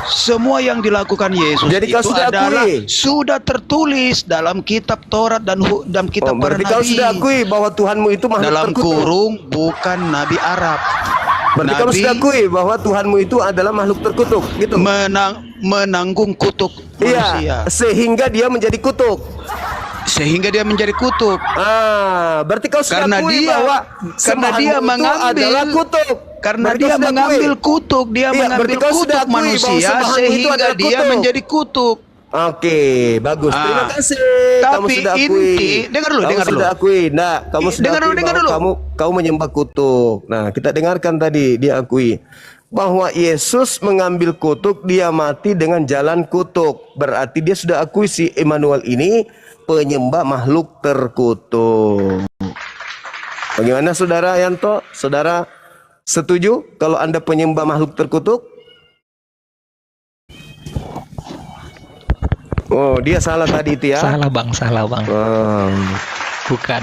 semua yang dilakukan Yesus jadi itu adalah sudah tertulis dalam kitab Taurat dan kitab para nabi. Berarti kau sudah akui bahwa Tuhanmu itu makhluk dalam terkutuk. kurung bukan nabi Arab. Berarti kamu sudah akui bahwa Tuhanmu itu adalah makhluk terkutuk, gitu. Menanggung kutuk manusia. Iya, sehingga dia menjadi kutuk. Berarti kau sudah akui bahwa karena dia mengambil kutuk. Karena dia mengambil kutuk, mengambil kutuk manusia sehingga dia menjadi kutuk. Oke, bagus. Terima kasih. Tapi kamu sudah akui. dengar dulu. Sudah akui. Nah, kamu sudah dengar dulu. Kamu menyembah kutuk. Nah, kita dengarkan tadi dia akui bahwa Yesus mengambil kutuk, dia mati dengan jalan kutuk. Berarti dia sudah akui si Immanuel ini penyembah makhluk terkutuk. Bagaimana Saudara Yanto? Saudara setuju kalau Anda penyembah makhluk terkutuk? Oh, dia salah tadi itu ya? Salah bang. Bukan.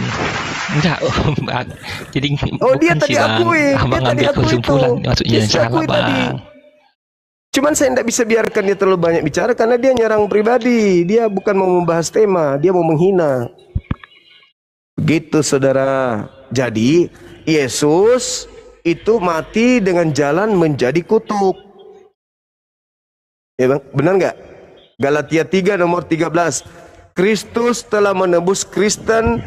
Enggak, bang. Jadi dia tadi akui. Abang ambil kesimpulan, maksudnya salah bang. Tadi. Cuman saya tidak bisa biarkan dia terlalu banyak bicara karena dia nyerang pribadi. Dia bukan mau membahas tema, dia mau menghina. Begitu Saudara. Jadi Yesus itu mati dengan jalan menjadi kutuk. Ya bang, benar nggak? Galatia 3 nomor 13. Kristus telah menebus Kristen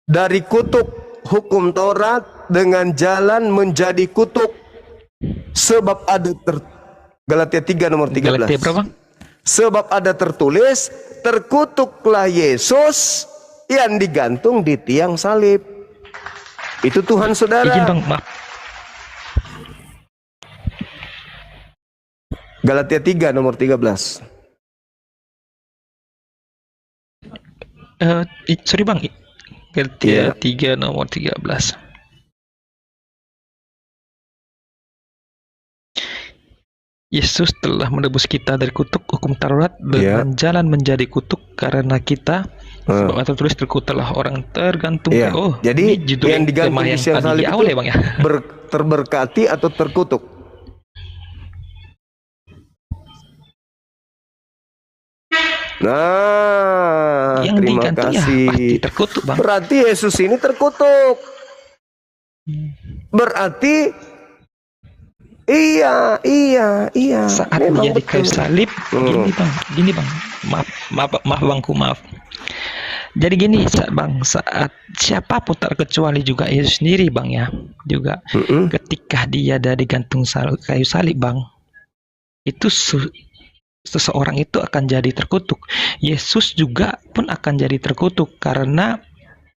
dari kutuk hukum Taurat dengan jalan menjadi kutuk. Sebab ada Galatia 3 nomor 13. Galatia berapa? Sebab ada tertulis, terkutuklah Yesus yang digantung di tiang salib. Itu Tuhan Saudara. Izin bang, maaf. Galatia 3 nomor 13. Sorry bang, Galatia 3 nomor 13. Yesus telah menebus kita dari kutuk hukum Taurat dengan jalan menjadi kutuk karena kita sebab tertulis terkutuklah orang tergantung. Jadi yang digantung di tiang salib itu bang, ya? terberkati atau terkutuk? Nah, yang terima kasih. Pasti terkutuk, bang. Berarti Yesus ini terkutuk. Berarti iya. Saat menjadi kayu salib, gini bang. Maaf. Jadi gini, saat siapapun terkecuali juga Yesus sendiri, bang ya, juga ketika dia dari gantung kayu salib, bang, itu seseorang itu akan jadi terkutuk. Yesus juga pun akan jadi terkutuk karena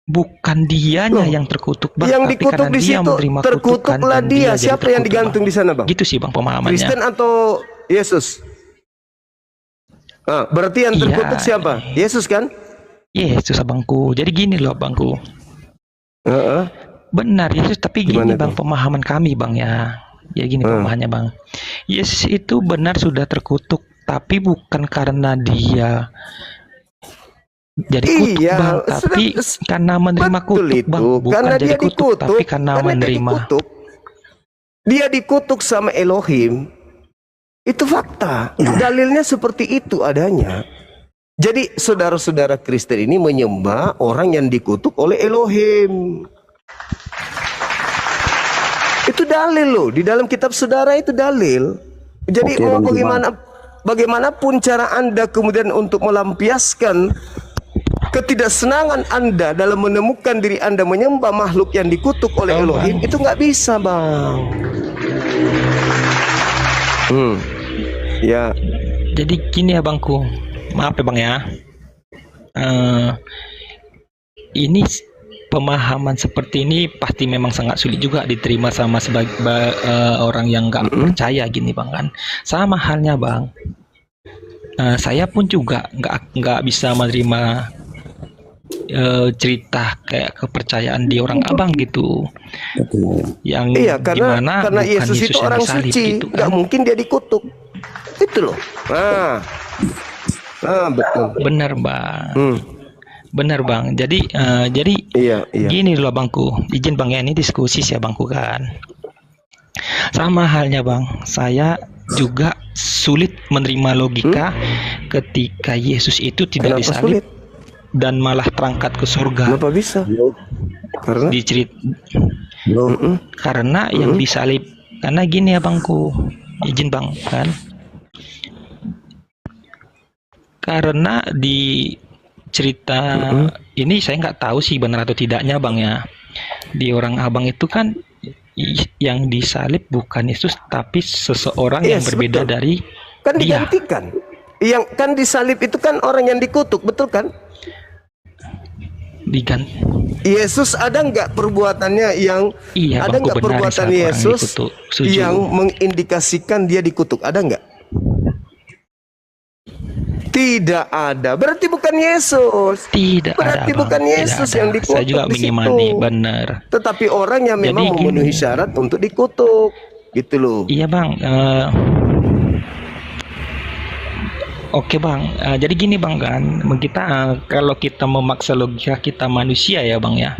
bukan dianya yang terkutuk, bang, yang tapi dikutuk karena di dia situ menerima terkutuklah kutukan dia. Siapa yang digantung bang. Di sana, bang? Gitu sih bang pemahamannya. Kristen atau Yesus? Berarti yang terkutuk siapa? Yesus kan? Yesus abangku. Jadi gini loh abangku. Benar Yesus, tapi gini bang pemahaman kami bang ya. Ya gini pemahamannya bang. Yesus itu benar sudah terkutuk, tapi bukan karena dia jadi kutuk, bang, tapi karena menerima kutuk, bang, bukan karena jadi dia kutuk, tapi karena menerima. Dia dikutuk sama Elohim. Itu fakta. Dalilnya seperti itu adanya. Jadi saudara-saudara Kristen ini menyembah orang yang dikutuk oleh Elohim. Itu dalil loh, di dalam kitab saudara itu dalil. Jadi mau bagaimanapun cara Anda kemudian untuk melampiaskan ketidaksenangan Anda dalam menemukan diri Anda menyembah makhluk yang dikutuk oleh Elohim, itu nggak bisa, bang. Ya. Jadi gini ya bangku, maaf ya bang ya. Ini pemahaman seperti ini pasti memang sangat sulit juga diterima sama sebagai orang yang nggak percaya gini bang kan. Sama halnya bang, saya pun juga nggak bisa menerima cerita kayak kepercayaan di orang abang gitu. Yang karena Yesus itu orang suci, gitu, nggak mungkin dia dikutuk. Itu loh. Betul. Benar bang. Benar bang. Jadi iya. gini loh bangku. Izin bang ya, ini diskusi sih bangku kan. Sama halnya Bang, saya juga sulit menerima logika ketika Yesus itu tidak Kenapa disalib sulit? dan malah terangkat ke surga. Kenapa bisa? Karena Karena yang disalib, karena gini ya Bangku, izin Bang kan, karena di cerita ini saya nggak tahu sih benar atau tidaknya Bang ya, di orang Abang itu kan yang disalib bukan Yesus tapi seseorang yang berbeda betul. dari Kan dia. digantikan. Yang kan disalib itu kan orang yang dikutuk, betul kan? Diganti. Yesus ada nggak perbuatannya yang Iya, ada Bang, nggak benar perbuatan saat orang Yesus dikutuk. Setuju. yang mengindikasikan dia dikutuk? Ada nggak? Tidak ada. Berarti bukan Yesus. Tidak Berarti ada, Bang. bukan Yesus Tidak yang ada. dikutuk Saya juga di situ. mengimani, benar. Tetapi orang yang memang Jadi memenuhi gini. syarat untuk dikutuk, gitu loh. Iya Bang. Oke Bang. Jadi gini Bang kan, kita kalau kita memaksa logika kita manusia ya Bang ya.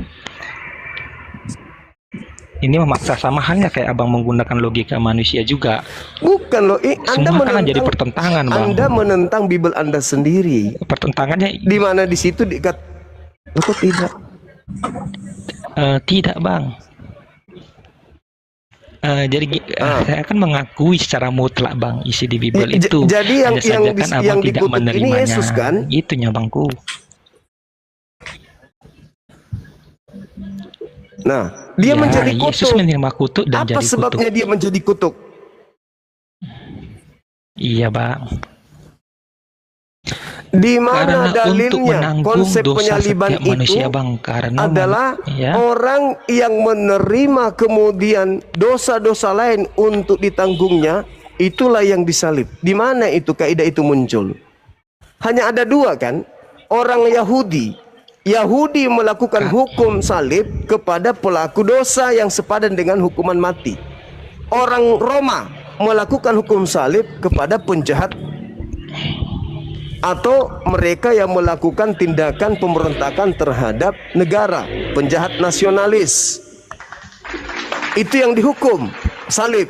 Ini memaksa, sama halnya kayak Abang menggunakan logika manusia juga. Bukan loh, Anda Semua kan jadi menentang, pertentangan Bang. Anda menentang Bible Anda sendiri. Pertentangannya Di mana di situ dikat, loh kok tidak? tidak Bang. Jadi saya akan mengakui secara mutlak Bang isi di Bible itu. Jadi Hanya saja kan Abang yang tidak dikutuk ini menerimanya. Yesus kan? Itunya Bangku. Nah, dia Ya, menjadi Yesus kutuk. menerima kutuk dan Apa jadi sebabnya kutuk. dia menjadi kutuk? Iya Bang. Di mana Karena untuk dalilnya menanggung konsep dosa penyaliban setiap itu manusia Bang, karena adalah ya, orang yang menerima kemudian dosa-dosa lain untuk ditanggungnya, itulah yang disalib. Di mana itu kaidah itu muncul? Hanya ada dua kan? Orang Yahudi melakukan hukum salib kepada pelaku dosa yang sepadan dengan hukuman mati. Orang Roma melakukan hukum salib kepada penjahat atau mereka yang melakukan tindakan pemberontakan terhadap negara, penjahat nasionalis. Itu yang dihukum salib.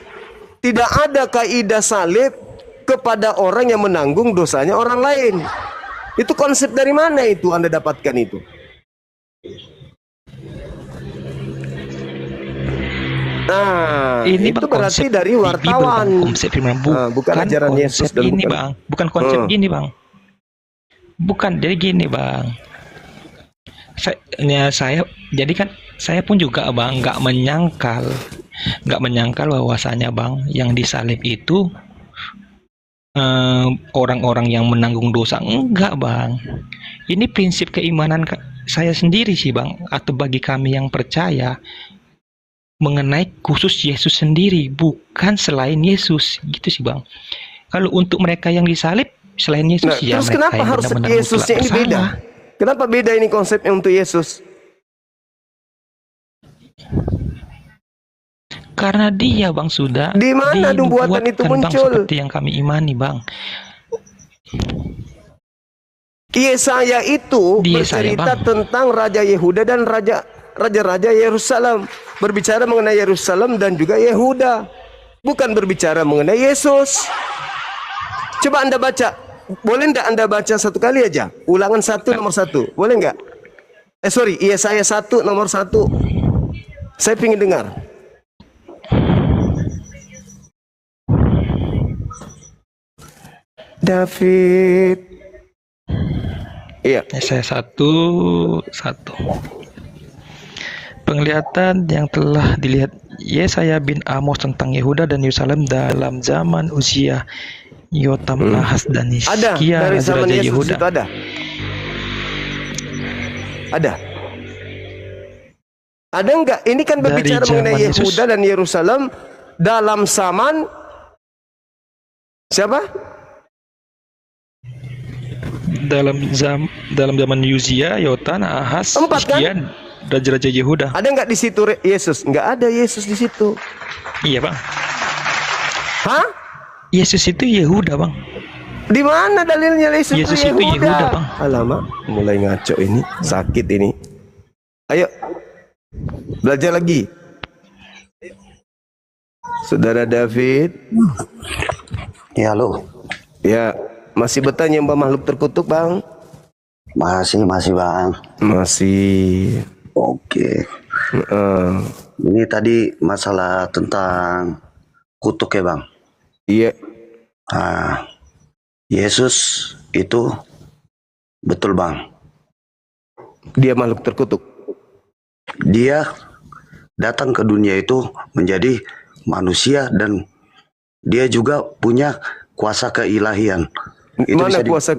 Tidak ada kaidah salib kepada orang yang menanggung dosanya orang lain. Itu konsep dari mana itu Anda dapatkan itu? Nah, ini itu Bang, berarti konsep dari di Bible, wartawan. Bang, konsep firman, Bukan ajaran Yesus konsep dan ini bukan. Bang, bukan konsep gini Bang. Bukan, jadi gini Bang. Jadi kan saya pun juga Bang nggak menyangkal bahwasanya Bang yang disalib itu orang-orang yang menanggung dosa. Enggak Bang, ini prinsip keimanan saya sendiri sih Bang, atau bagi kami yang percaya mengenai khusus Yesus sendiri, bukan selain Yesus, gitu sih Bang. Kalau untuk mereka yang disalib selain Yesus, ya terus mereka kenapa yang harus benar-benar Yesusnya mutlak ini beda? bersalah. Kenapa beda ini konsepnya untuk Yesus? Karena dia Bang sudah Di mana nubuatan itu dinubuatkan, Bang, muncul? seperti yang kami imani Bang. Yesaya itu Di Yesaya, bercerita Bang. tentang Raja Yehuda dan raja-raja Yerusalem. Berbicara mengenai Yerusalem dan juga Yehuda. Bukan berbicara mengenai Yesus. Coba Anda baca. Boleh enggak Anda baca satu kali aja? Ulangan 1 nomor 1. Boleh enggak? Yesaya 1 nomor 1. Saya ingin dengar. David. Iya. Yesaya 1:1. Penglihatan yang telah dilihat Yesaya bin Amos tentang Yehuda dan Yerusalem dalam zaman Uzia, Yotam, Ahaz, dan Ada Hizkia, dari zaman raja-raja Yesus Yehuda. itu ada. Ada. Ada enggak? Ini kan Dari berbicara mengenai zaman Yesus. Yehuda dan Yerusalem dalam zaman siapa? Dalam zaman Uzia, Yotam, Ahaz, 4 kan? Hizkia, raja-raja Yehuda. Ada enggak di situ Yesus? Enggak ada Yesus di situ. Iya Bang. Hah? Yesus itu Yehuda Bang. Di mana dalilnya Yesus, Yesus itu Yehuda, Bang. Alamak, mulai ngaco ini, sakit ini. Ayo. Belajar lagi. Saudara David. Ya, halo. Ya, masih bertanya Mbak makhluk terkutuk, Bang? Masih Bang. Masih. Oke. Ini tadi masalah tentang kutuk ya, Bang. Iya. Nah, Yesus itu betul, Bang. Dia makhluk terkutuk. Dia datang ke dunia itu menjadi manusia dan dia juga punya kuasa keilahian. Itu Mana bisa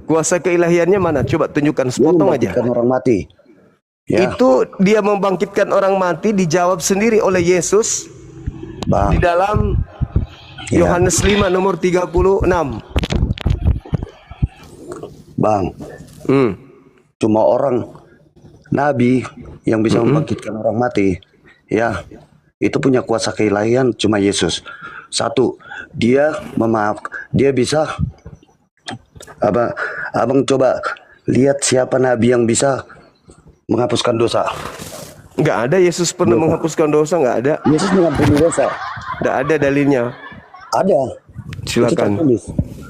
kuasa keilahiannya mana? Coba tunjukkan, sepotong aja. membangkitkan orang mati. Ya, Itu dia membangkitkan orang mati dijawab sendiri oleh Yesus Bang. di dalam Ya. Yohanes 5 nomor 36. Bang, cuma orang nabi yang bisa membangkitkan orang mati. Ya, itu punya kuasa keilahian cuma Yesus. Satu, dia dia bisa abang coba lihat siapa nabi yang bisa menghapuskan dosa. Nggak ada Yesus pernah menghapuskan dosa, nggak ada. Yesus mengampuni dosa. Nggak ada dalilnya. Ada. Itu Silakan. tertulis.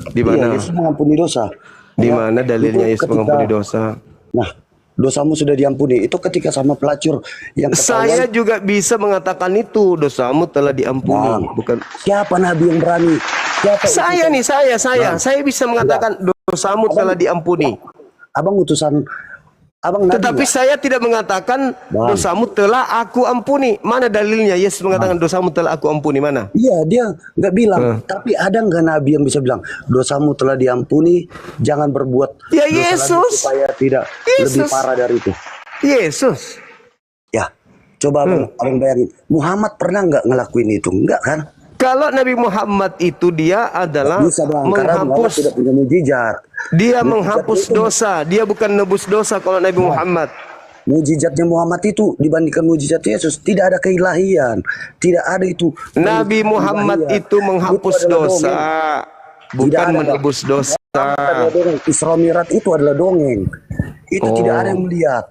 Di mana? Iya, Yesus mengampuni dosa. Di Ya, mana dalilnya itu Yesus ketika- mengampuni dosa? Nah, dosamu sudah diampuni. Itu ketika sama pelacur yang Saya ketahuan. juga bisa mengatakan itu, dosamu telah diampuni. Bang, Bukan siapa nabi yang berani? Siapa saya utusan- nih, saya bisa mengatakan dosamu telah diampuni. Abang utusan abang nabi. Tetapi nggak? saya tidak mengatakan Bang. dosamu telah aku ampuni. Mana dalilnya Yesus mengatakan dosamu telah aku ampuni? Mana? Iya, dia nggak bilang. Tapi ada nggak nabi yang bisa bilang dosamu telah diampuni, jangan berbuat Ya, dosa Yesus. lagi supaya tidak lebih Yesus. parah dari itu. Yesus. Ya, coba abang bayangin. Muhammad pernah nggak ngelakuin itu? Enggak kan? Kalau Nabi Muhammad itu dia adalah Bisa bang, karena Muhammad tidak punya mujizat. dia menghapus dosa, dia bukan nebus dosa kalau Nabi Muhammad. Mujizatnya Muhammad itu dibandingkan mujizat Yesus tidak ada keilahian, tidak ada itu. Nabi Muhammad Keilahian. itu menghapus Itu adalah dosa, dongeng. bukan Tidak ada, Bang. menebus dosa. Muhammad adalah dongeng. Isra Mi'raj itu adalah dongeng. Itu tidak ada yang melihat.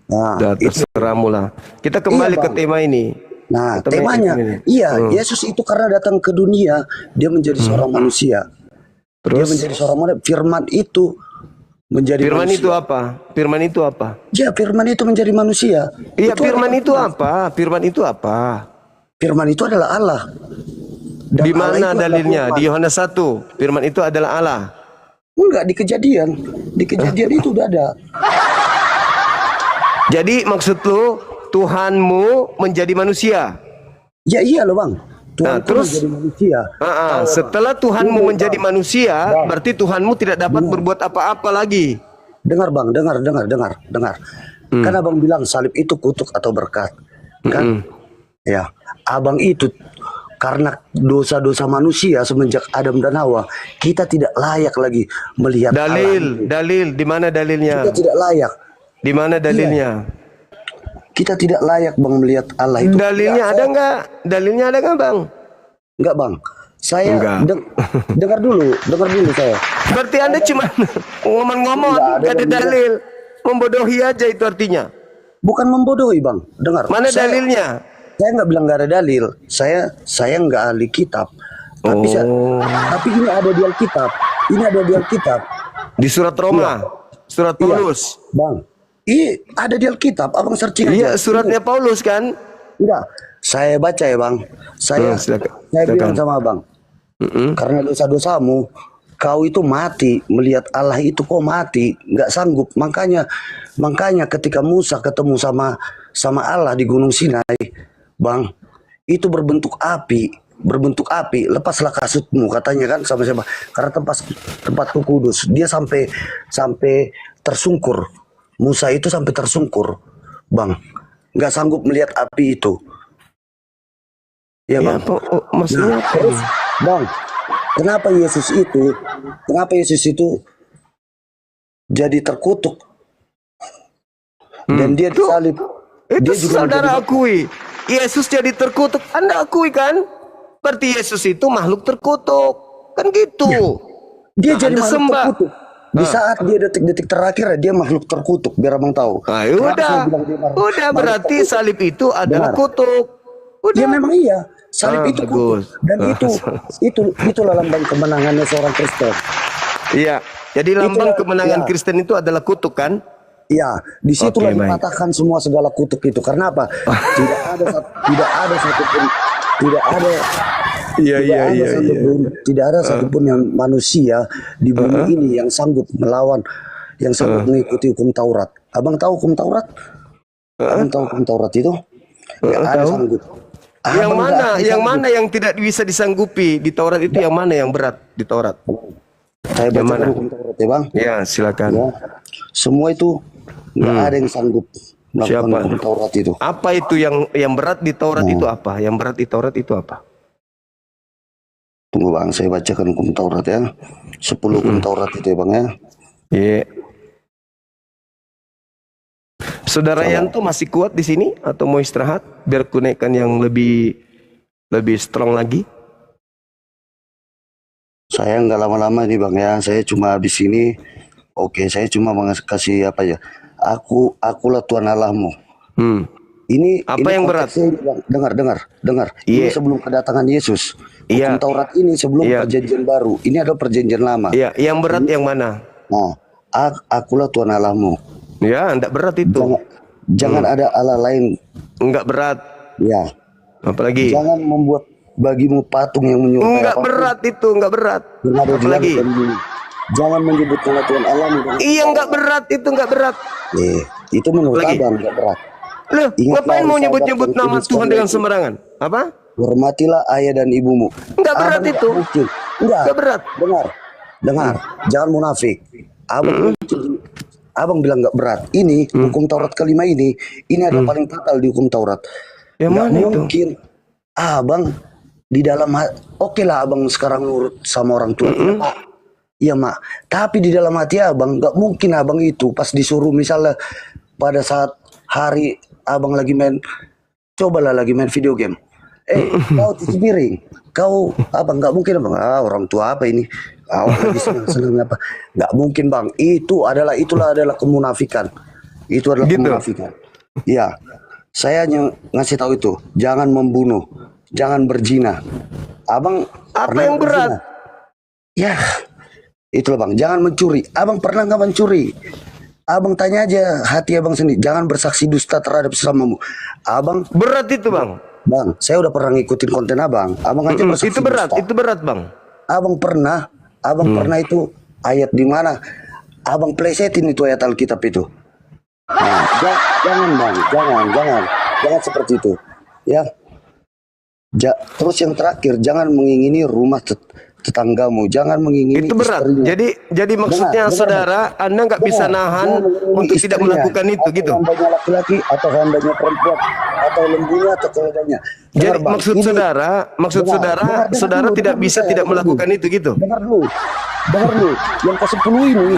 Nah, Dah itu. terserahmu lah. Kita kembali Iya, ke Bang. tema ini. Nah, Kita temanya, ini. iya, Yesus itu karena datang ke dunia, dia menjadi seorang manusia. Dia Terus menjadi seorang manusia. Firman itu menjadi firman manusia. itu apa? Firman itu apa? Ya, firman itu menjadi manusia. Iya, Itu firman adalah- itu apa? Firman itu apa? Firman itu adalah Allah. Dan Di Allah mana itu adalah dalilnya? firman. Di Yohanes 1. Firman itu adalah Allah. Enggak, di kejadian. Di kejadian itu udah ada. Jadi maksud lu Tuhanmu menjadi manusia. Ya iya loh bang. Tuhan Nah, terus? menjadi manusia. Setelah Tuhanmu Bang. menjadi manusia, Bang. berarti Tuhanmu tidak dapat berbuat apa-apa lagi. Dengar bang, dengar. Kan abang bilang salib itu kutuk atau berkat. Kan? Ya, abang itu karena dosa-dosa manusia semenjak Adam dan Hawa, kita tidak layak lagi melihat Allah. Dalil, di mana dalilnya? Kita tidak layak. Di mana dalilnya? Kita tidak layak bang melihat Allah itu. Dalilnya ada nggak? Dalilnya ada nggak, Bang? Enggak bang. Saya Enggak. dengar dulu saya. Berarti Anda cuma ngomong-ngomong, Nggak ada nggak ada yang dalil. Membodohi aja itu artinya. Bukan membodohi bang. Dengar. Mana Saya- dalilnya? Saya nggak bilang nggak ada dalil. Saya nggak ahli kitab. Tapi tapi ini ada di Alkitab. Ini ada di Alkitab. Di surat Roma, surat Paulus. Bang. Ada di Alkitab. Abang searching Iya, aja. suratnya Paulus kan? Enggak. Saya baca ya bang. Saya bilang sama abang. Karena dosa-dosamu, kau itu mati melihat Allah itu kok mati, nggak sanggup. Makanya ketika Musa ketemu sama Allah di Gunung Sinai, bang, itu berbentuk api. Lepaslah kasutmu katanya kan sama siapa? Karena tempatku kudus. Dia sampai tersungkur. Musa itu sampai tersungkur, bang, nggak sanggup melihat api itu. Ya bang. Maksudnya apa? Terus, bang, kenapa Yesus itu jadi terkutuk dan dia disalib? Itu Dia juga saudara menjadi- akui. Yesus jadi terkutuk. Anda akui kan? Berarti Yesus itu makhluk terkutuk. Kan gitu. Dia Nah, jadi Anda makhluk sembah. terkutuk. Di saat dia detik-detik terakhir dia makhluk terkutuk, biar abang tahu. Nah, Kenapa udah. saya bilang dia makhluk Berarti terkutuk? salib itu adalah Dengar. kutuk. Ya memang iya. Salib itu bagus. kutuk. Dan itulah lambang kemenangannya seorang Kristen. Iya. Jadi lambang Itulah, kemenangan ya. Kristen itu adalah kutuk kan? Ya, disitulah Oke, baik. dipatahkan semua segala kutuk itu. Karena apa? Tidak ada satupun, tidak ada, Iya, tidak ada satupun yang manusia di bumi ini yang sanggup melawan, yang sanggup mengikuti hukum Taurat. Abang tahu hukum Taurat? Abang tahu hukum Taurat itu? Nggak ada tahu. sanggup. Yang Abang mana? nggak akan Yang sanggup. mana yang tidak bisa disanggupi di Taurat itu? Yang mana yang berat di Taurat? Saya Yang baca mana? hukum Taurat ya bang. Ya, silakan. Ya. Semua itu nggak ada yang sanggup melakukan Siapa? hukum Taurat itu. Apa itu yang berat di Taurat itu apa? Yang berat di Taurat itu apa? Tunggu bang, saya bacakan hukum Taurat ya. 10 hukum Taurat itu ya bang ya. Iya. Saudara Yanto masih kuat di sini atau mau istirahat biar ku naikkan yang lebih strong lagi? Saya nggak lama-lama nih bang ya. Saya cuma di sini. Oke, saya cuma kasih apa ya? Akulah Tuhan Allahmu. Ini Apa yang berat? konteksnya ini, Bang. Dengar. Ini Iya. sebelum kedatangan Yesus. Iya. Hukum Taurat ini sebelum Iya. perjanjian baru. Ini ada perjanjian lama. Iya, yang berat yang mana? Nah, akulah Tuhan Allahmu. Ya, enggak berat itu. Jangan ada Allah lain. Enggak berat. Ya. Apalagi? Jangan membuat bagimu patung yang menyerupai Enggak apapun berat itu, enggak berat. yang ada di Apalagi? langit dan bumi. Jangan menyebut nama Tuhan Allahmu. Iya, enggak berat itu, enggak berat. Itu menurut Lagi? abang nggak berat. Loh, Ingatlah ngapain mau sahabat nyebut-nyebut yang nama kudus Tuhan kalian dengan itu. sembarangan? Apa? Hormatilah ayah dan ibumu. Enggak berat Abang itu. nggak mungkin. Enggak. Enggak berat. Dengar. Jangan munafik. Abang bilang nggak berat. Ini hukum Taurat kelima ini ada paling fatal di hukum Taurat. Yang Nggak mana itu? mungkin. Abang di dalam oke lah abang sekarang nurut sama orang tua. Iya mak. Tapi di dalam hati abang nggak mungkin abang itu pas disuruh misalnya pada saat hari abang lagi main, cobalah lagi main video game. Kau cuci piring, kau apa? Nggak mungkin bang. Orang tua apa ini? Lagi senang apa? Nggak mungkin bang. Itulah adalah kemunafikan. Itu adalah Gitu. kemunafikan. Iya. Saya hanya ngasih tahu itu. Jangan membunuh, jangan berzina. Abang Apa pernah yang berat? berzina? Ya, itulah bang. Jangan mencuri. Abang pernah nggak mencuri? Abang tanya aja hati abang sendiri. Jangan bersaksi dusta terhadap sesamamu. Abang, Berat itu, Bang. bang, saya udah pernah ngikutin konten abang. Abang aja bersaksi Itu berat, dusta. itu berat, Bang. Abang pernah itu ayat di mana abang plesetin itu ayat Alkitab itu. Nah, jangan bang, jangan seperti itu. Ya. Terus yang terakhir, jangan mengingini rumah tetanggamu, jangan mengingini Itu berat. istrinya. Jadi maksudnya Dengar, saudara, Anda nggak bisa nahan Jangan mengingini untuk tidak istrinya, melakukan itu, atau gitu. hambanya laki-laki atau hambanya perempuan atau lembunya atau keledanya. Jadi Dengar, Bang, maksud ini- saudara, dengar saudara dulu, tidak dengar bisa dulu, tidak dengar melakukan dulu. itu, gitu. Dengar dulu. Yang ke-10 ini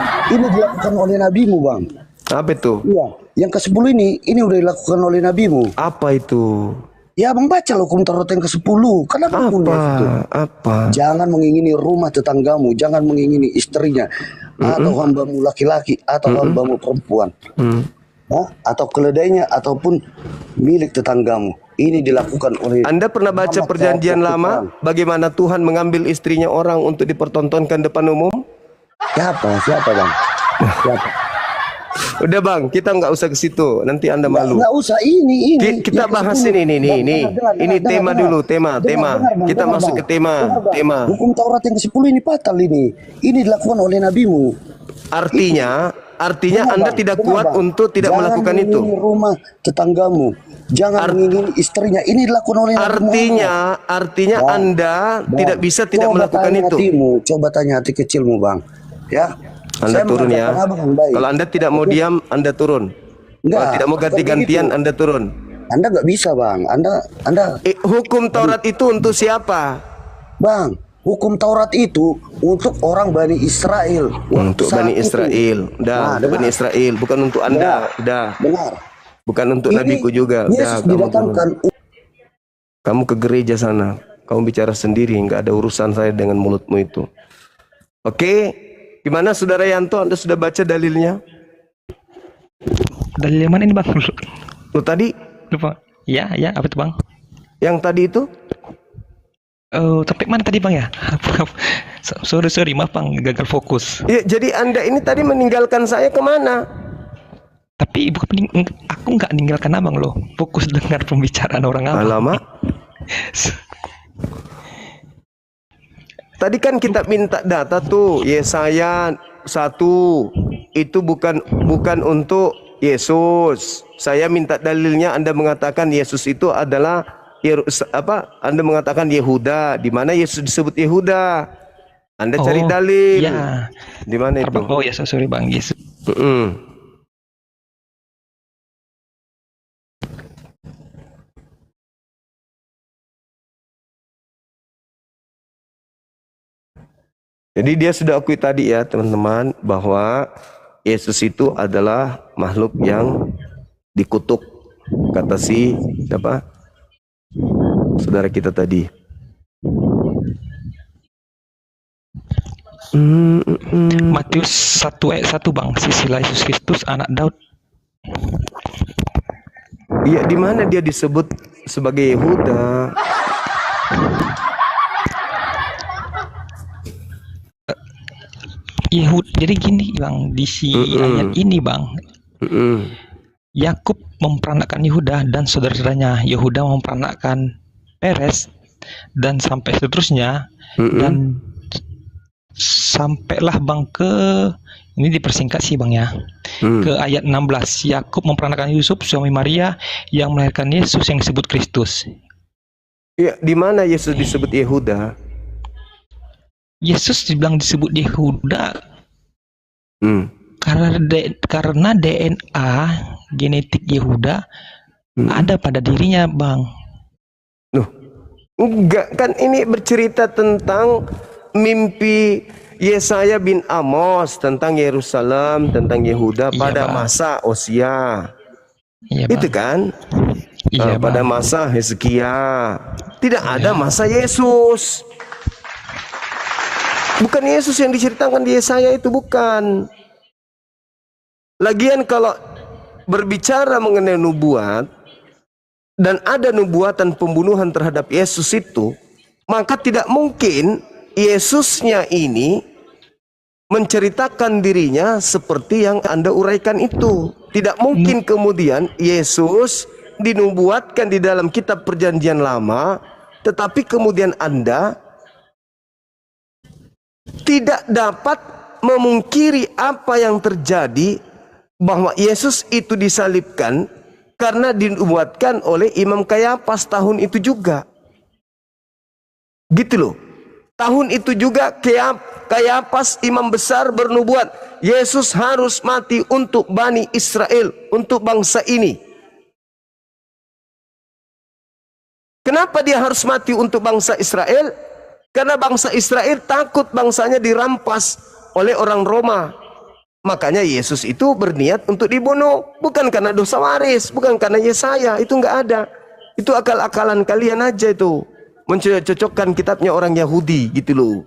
dilakukan oleh nabimu, Bang. Apa itu? Iya, yang ke-10 ini udah dilakukan oleh nabimu. Apa itu? Ya, Bang, baca loh hukum Taurat yang ke-10. Kenapa punya itu? Apa? Jangan mengingini rumah tetanggamu, jangan mengingini istrinya, atau hambamu laki-laki, atau hambamu perempuan, atau keledainya, ataupun milik tetanggamu. Ini dilakukan oleh. Anda pernah baca Muhammad perjanjian SAW. lama bagaimana Tuhan mengambil istrinya orang untuk dipertontonkan depan umum? Siapa bang? Siapa? Udah Bang, kita nggak usah ke situ. Nanti Anda malu. Nggak usah ini. Kita Yang bahas ke-10. ini. Dengar, Ini dengar, tema dengar. dulu, tema. Dengar, Bang, Kita dengar, masuk Bang. ke tema. Dengar, Bang. Tema. Hukum Taurat yang ke-10 ini fatal ini. Ini dilakukan oleh nabimu. Artinya Dengar, Anda Bang, tidak dengar, kuat Bang. untuk tidak Jangan melakukan itu. mengingini rumah tetanggamu. Jangan mengingini istrinya. Ini dilakukan oleh nabimu. Artinya Bang, Anda Bang, tidak bisa tidak coba melakukan tanya itu. Hatimu. Coba tanya hati kecilmu, Bang. Ya. Anda Saya turun ya. mengatakan abang yang baik. Kalau Anda tidak mau diam, Anda turun. Enggak, Kalau tidak mau bukan ganti-gantian, begitu. Anda turun. Anda nggak bisa, Bang. Anda Hukum Taurat itu untuk siapa? Bang, hukum Taurat itu untuk orang Bani Israel. Untuk Saat Bani itu. Israel. Dah, untuk dengar. Bani Israel, bukan untuk Anda. Dah. Dengar. Bukan untuk Ini nabiku juga. Yesus Dah, kamu turun. didatangkan. Kamu ke gereja sana. Kamu bicara sendiri, nggak ada urusan saya dengan mulutmu itu. Oke, gimana Saudara Yanto? Anda sudah baca dalilnya? Dalil yang mana ini bang? Lu tadi Lupa. Ya, apa itu bang? Yang tadi itu? Oh, tapi mana tadi bang ya? Sorry maaf bang, gagal fokus. Ya, jadi Anda ini tadi meninggalkan saya kemana? Tapi aku nggak meninggalkan abang loh. Fokus dengar pembicaraan orang abang. Alamak. Tadi kan kita minta data tuh, Yesaya 1 itu bukan untuk Yesus. Saya minta dalilnya, Anda mengatakan Yesus itu adalah Anda mengatakan Yehuda. Di mana Yesus disebut Yehuda? Anda cari dalil. Ya. Di mana itu? Oh ya, sorry bang, Yesus. Jadi dia sudah akui tadi ya teman-teman, bahwa Yesus itu adalah makhluk yang dikutuk, kata si siapa? Saudara kita tadi. Matius 1 ayat 1 bang, sisilah Yesus Kristus anak Daud. Iya, di mana dia disebut sebagai Yehuda? Jadi gini bang, di ayat ini bang, Yakub memperanakkan Yehuda dan saudara-saudaranya. Yehuda memperanakkan Peres dan sampai seterusnya. Dan sampailah bang ke, ini dipersingkat sih bang ya, ke ayat 16. Yakub memperanakkan Yusuf suami Maria yang melahirkan Yesus yang disebut Kristus. Ya, di mana Yesus disebut Yehuda? Yesus dibilang disebut Yehuda karena DNA genetik Yehuda ada pada dirinya bang. Loh, enggak kan, ini bercerita tentang mimpi Yesaya bin Amos tentang Yerusalem, tentang Yehuda pada masa Hosea. Itu kan? Pada masa Hezkia. Tidak ada masa Yesus. Bukan Yesus yang diceritakan di Yesaya itu, bukan. Lagian kalau berbicara mengenai nubuat dan ada nubuatan pembunuhan terhadap Yesus itu, maka tidak mungkin Yesusnya ini menceritakan dirinya seperti yang Anda uraikan itu. Tidak mungkin kemudian Yesus dinubuatkan di dalam kitab Perjanjian Lama, tetapi kemudian Anda tidak dapat memungkiri apa yang terjadi, bahwa Yesus itu disalibkan karena dinubuatkan oleh Imam Kayafas tahun itu juga. Gitu loh. Tahun itu juga Kayafas imam besar bernubuat, Yesus harus mati untuk Bani Israel, untuk bangsa ini. Kenapa dia harus mati untuk bangsa Israel? Karena bangsa Israel takut bangsanya dirampas oleh orang Roma. Makanya Yesus itu berniat untuk dibunuh. Bukan karena dosa waris, bukan karena Yesaya. Itu nggak ada. Itu akal-akalan kalian aja itu. Mencocokkan kitabnya orang Yahudi gitu loh.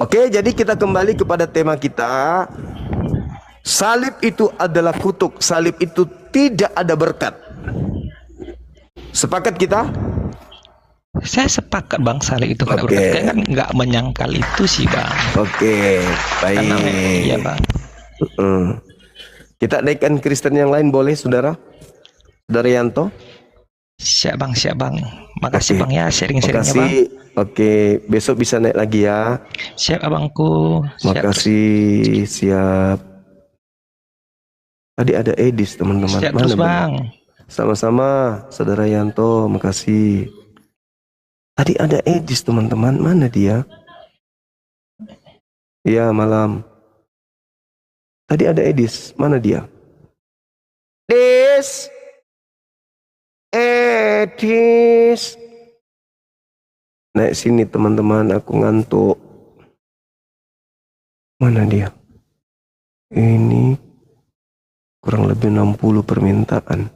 Oke, jadi kita kembali kepada tema kita. Salib itu adalah kutuk. Salib itu tidak ada berkat. Sepakat kita? Saya sepakat bang, salib itu nggak berkat. Saya kan nggak menyangkal itu sih bang. Oke, baik. Iya bang. Kita naikkan Kristen yang lain boleh, saudara? Saudara Yanto? Siap bang. Makasih bang ya, sharing-sharingnya bang. Oke, besok bisa naik lagi ya. Siap abangku. Makasih, siap. Tadi ada Edis teman-teman. Siap terus bang. Sama-sama, saudara Yanto, makasih. Tadi ada Edis teman-teman, mana dia? Iya, malam. Tadi ada Edis, mana dia? Edis. Naik sini teman-teman, aku ngantuk. Mana dia? Ini kurang lebih 60 permintaan.